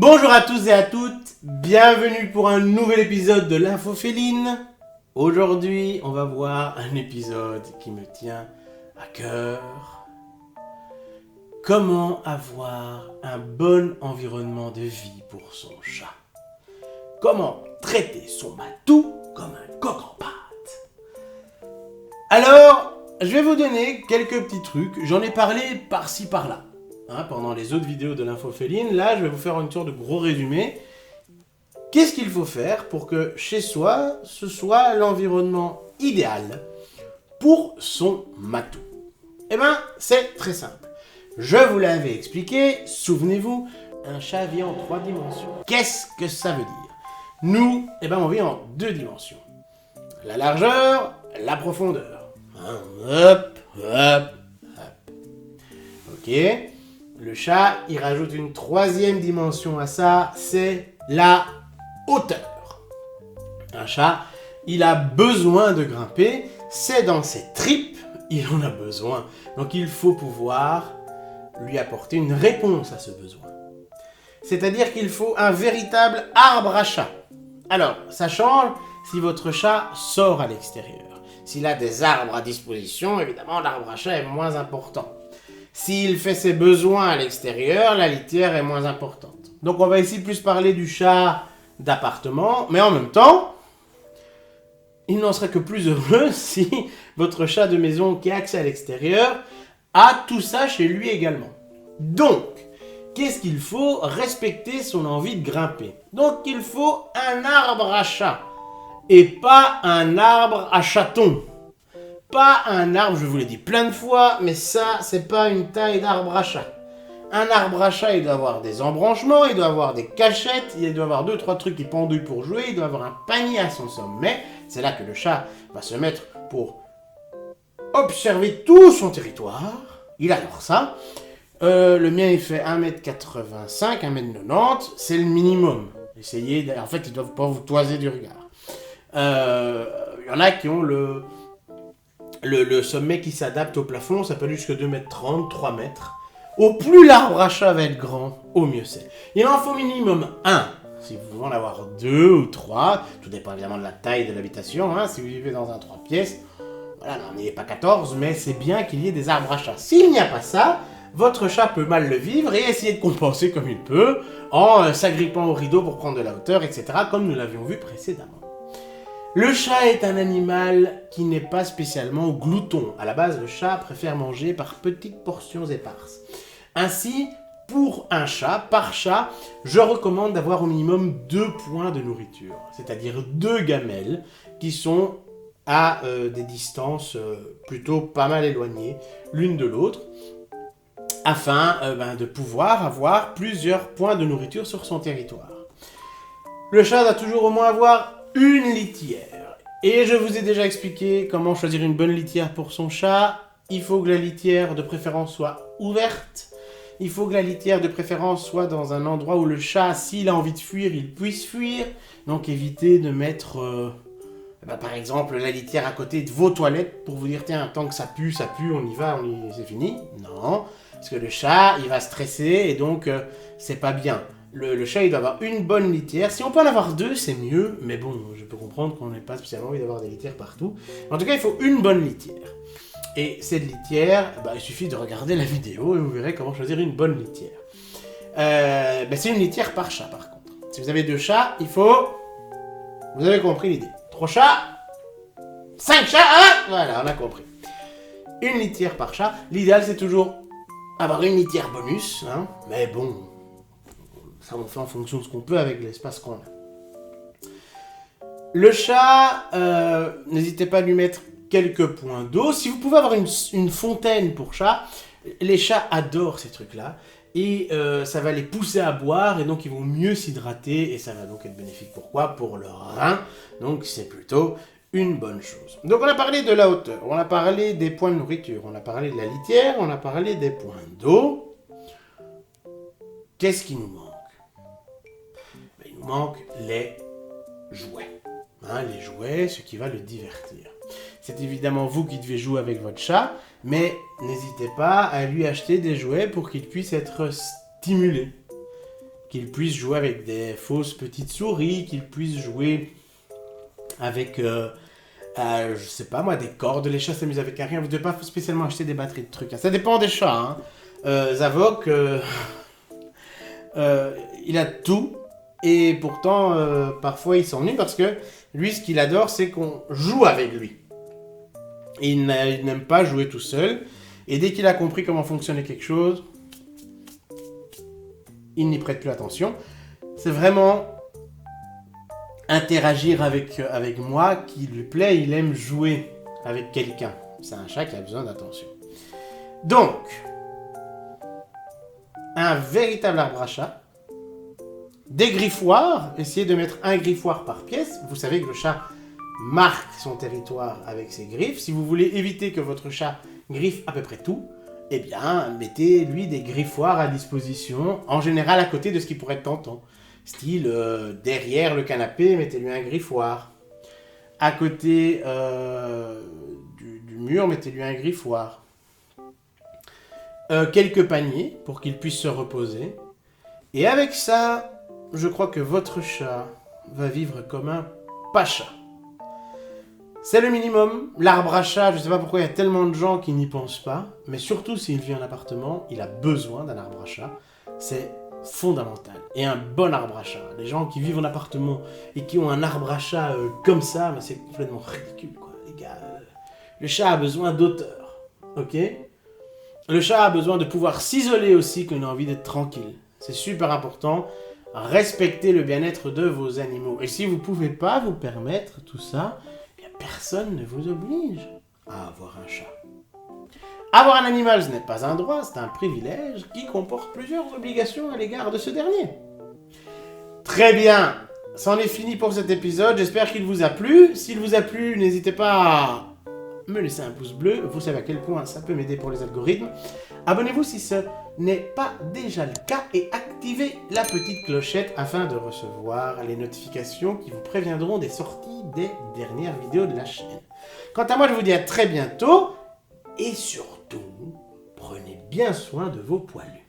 Bonjour à tous et à toutes, bienvenue pour un nouvel épisode de l'Info Féline. Aujourd'hui, on va voir un épisode qui me tient à cœur. Comment avoir un bon environnement de vie pour son chat? Comment traiter son matou comme un coq en pâte? Alors, je vais vous donner quelques petits trucs, j'en ai parlé par-ci par-là. Pendant les autres vidéos de l'Info Féline, là je vais vous faire une sorte de gros résumé. Qu'est-ce qu'il faut faire pour que chez soi, ce soit l'environnement idéal pour son matou? Eh bien, c'est très simple. Je vous l'avais expliqué, souvenez-vous, un chat vit en 3 dimensions. Qu'est-ce que ça veut dire? Nous, on vit en 2 dimensions. La largeur, la profondeur. Hop, hop, hop. Ok. Le chat, il rajoute une 3e dimension à ça, c'est la hauteur. Un chat, il a besoin de grimper, c'est dans ses tripes, il en a besoin. Donc il faut pouvoir lui apporter une réponse à ce besoin. C'est-à-dire qu'il faut un véritable arbre à chat. Alors, ça change si votre chat sort à l'extérieur. S'il a des arbres à disposition, évidemment, l'arbre à chat est moins important. S'il fait ses besoins à l'extérieur, la litière est moins importante. Donc on va ici plus parler du chat d'appartement, mais en même temps, il n'en serait que plus heureux si votre chat de maison qui a accès à l'extérieur a tout ça chez lui également. Donc, qu'est-ce qu'il faut? Respecter son envie de grimper. Donc il faut un arbre à chat, et pas un arbre à chaton. Pas un arbre, je vous l'ai dit plein de fois, mais ça, c'est pas une taille d'arbre à chat. Un arbre à chat, il doit avoir des embranchements, il doit avoir des cachettes, il doit avoir 2-3 trucs qui pendouillent pour jouer, il doit avoir un panier à son sommet. C'est là que le chat va se mettre pour observer tout son territoire. Il adore ça. Le mien, il fait 1m85, 1m90, c'est le minimum. Essayez, en fait, ils doivent pas vous toiser du regard. Il y en a qui ont le sommet qui s'adapte au plafond, ça peut aller jusqu'à 2m30, 3 mètres. Au plus l'arbre à chat va être grand, au mieux c'est. Il en faut minimum 1. Si vous voulez en avoir 2 ou 3, tout dépend évidemment de la taille de l'habitation. Si vous vivez dans un 3 pièces, voilà, n'en ayez pas 14, mais c'est bien qu'il y ait des arbres à chat. S'il n'y a pas ça, votre chat peut mal le vivre et essayer de compenser comme il peut, en s'agrippant au rideau pour prendre de la hauteur, etc., comme nous l'avions vu précédemment. Le chat est un animal qui n'est pas spécialement glouton. À la base, le chat préfère manger par petites portions éparses. Ainsi, pour un chat, par chat, je recommande d'avoir au minimum 2 points de nourriture, c'est-à-dire 2 gamelles qui sont à des distances plutôt pas mal éloignées l'une de l'autre, afin de pouvoir avoir plusieurs points de nourriture sur son territoire. Le chat doit toujours au moins avoir une litière. Et je vous ai déjà expliqué comment choisir une bonne litière pour son chat. Il faut que la litière de préférence soit ouverte. Il faut que la litière de préférence soit dans un endroit où le chat, s'il a envie de fuir, il puisse fuir. Donc évitez de mettre, par exemple, la litière à côté de vos toilettes pour vous dire, tiens, tant que ça pue, on y va, c'est fini. Non, parce que le chat, il va stresser et donc c'est pas bien. Le chat, il doit avoir une bonne litière. Si on peut en avoir 2, c'est mieux. Mais bon, je peux comprendre qu'on n'ait pas spécialement envie d'avoir des litières partout. En tout cas, il faut une bonne litière. Et cette litière, il suffit de regarder la vidéo et vous verrez comment choisir une bonne litière. C'est une litière par chat, par contre. Si vous avez 2 chats, il faut... Vous avez compris l'idée. 3 chats, 5 chats, voilà, on a compris. Une litière par chat. L'idéal, c'est toujours avoir une litière bonus. Mais bon... Ça, on fait en fonction de ce qu'on peut avec l'espace qu'on a. Le chat, n'hésitez pas à lui mettre quelques points d'eau. Si vous pouvez avoir une fontaine pour chat, les chats adorent ces trucs-là. Et ça va les pousser à boire, et donc ils vont mieux s'hydrater, et ça va donc être bénéfique. Pourquoi? Pour leurs reins. Donc c'est plutôt une bonne chose. Donc on a parlé de la hauteur, on a parlé des points de nourriture, on a parlé de la litière, on a parlé des points d'eau. Qu'est-ce qui nous manque? Il nous manque les jouets. Les jouets, ce qui va le divertir. C'est évidemment vous qui devez jouer avec votre chat, mais n'hésitez pas à lui acheter des jouets pour qu'il puisse être stimulé. qu'il puisse jouer avec des fausses petites souris, qu'il puisse jouer avec, je sais pas moi, des cordes. Les chats s'amusent avec rien. Vous ne devez pas spécialement acheter des batteries de trucs. Ça dépend des chats. Hein. Zavok, il a tout. Et pourtant, parfois, il s'ennuie parce que lui, ce qu'il adore, c'est qu'on joue avec lui. Et il n'aime pas jouer tout seul. Et dès qu'il a compris comment fonctionnait quelque chose, il n'y prête plus attention. C'est vraiment interagir avec moi qui lui plaît. Il aime jouer avec quelqu'un. C'est un chat qui a besoin d'attention. Donc, un véritable arbre à chat. Des griffoirs. Essayez de mettre un griffoir par pièce. Vous savez que le chat marque son territoire avec ses griffes. Si vous voulez éviter que votre chat griffe à peu près tout, eh bien, mettez-lui des griffoirs à disposition, en général à côté de ce qui pourrait être tentant. Style, derrière le canapé, mettez-lui un griffoir. À côté du mur, mettez-lui un griffoir. Quelques paniers pour qu'il puisse se reposer. Et avec ça, je crois que votre chat va vivre comme un pacha. C'est le minimum. L'arbre à chat, je ne sais pas pourquoi il y a tellement de gens qui n'y pensent pas, mais surtout s'il vit en appartement, il a besoin d'un arbre à chat. C'est fondamental. Et un bon arbre à chat. Les gens qui vivent en appartement et qui ont un arbre à chat comme ça, c'est complètement ridicule, quoi. Les gars, le chat a besoin d'auteur, ok ? Le chat a besoin de pouvoir s'isoler aussi quand il a envie d'être tranquille. C'est super important. Respectez le bien-être de vos animaux. Et si vous ne pouvez pas vous permettre tout ça, personne ne vous oblige à avoir un chat. Avoir un animal, ce n'est pas un droit, c'est un privilège qui comporte plusieurs obligations à l'égard de ce dernier. Très bien, c'en est fini pour cet épisode, j'espère qu'il vous a plu. S'il vous a plu, n'hésitez pas à me laisser un pouce bleu, vous savez à quel point ça peut m'aider pour les algorithmes. Abonnez-vous si ce n'est pas déjà le cas et activez la petite clochette afin de recevoir les notifications qui vous préviendront des sorties des dernières vidéos de la chaîne. Quant à moi, je vous dis à très bientôt et surtout, prenez bien soin de vos poilus.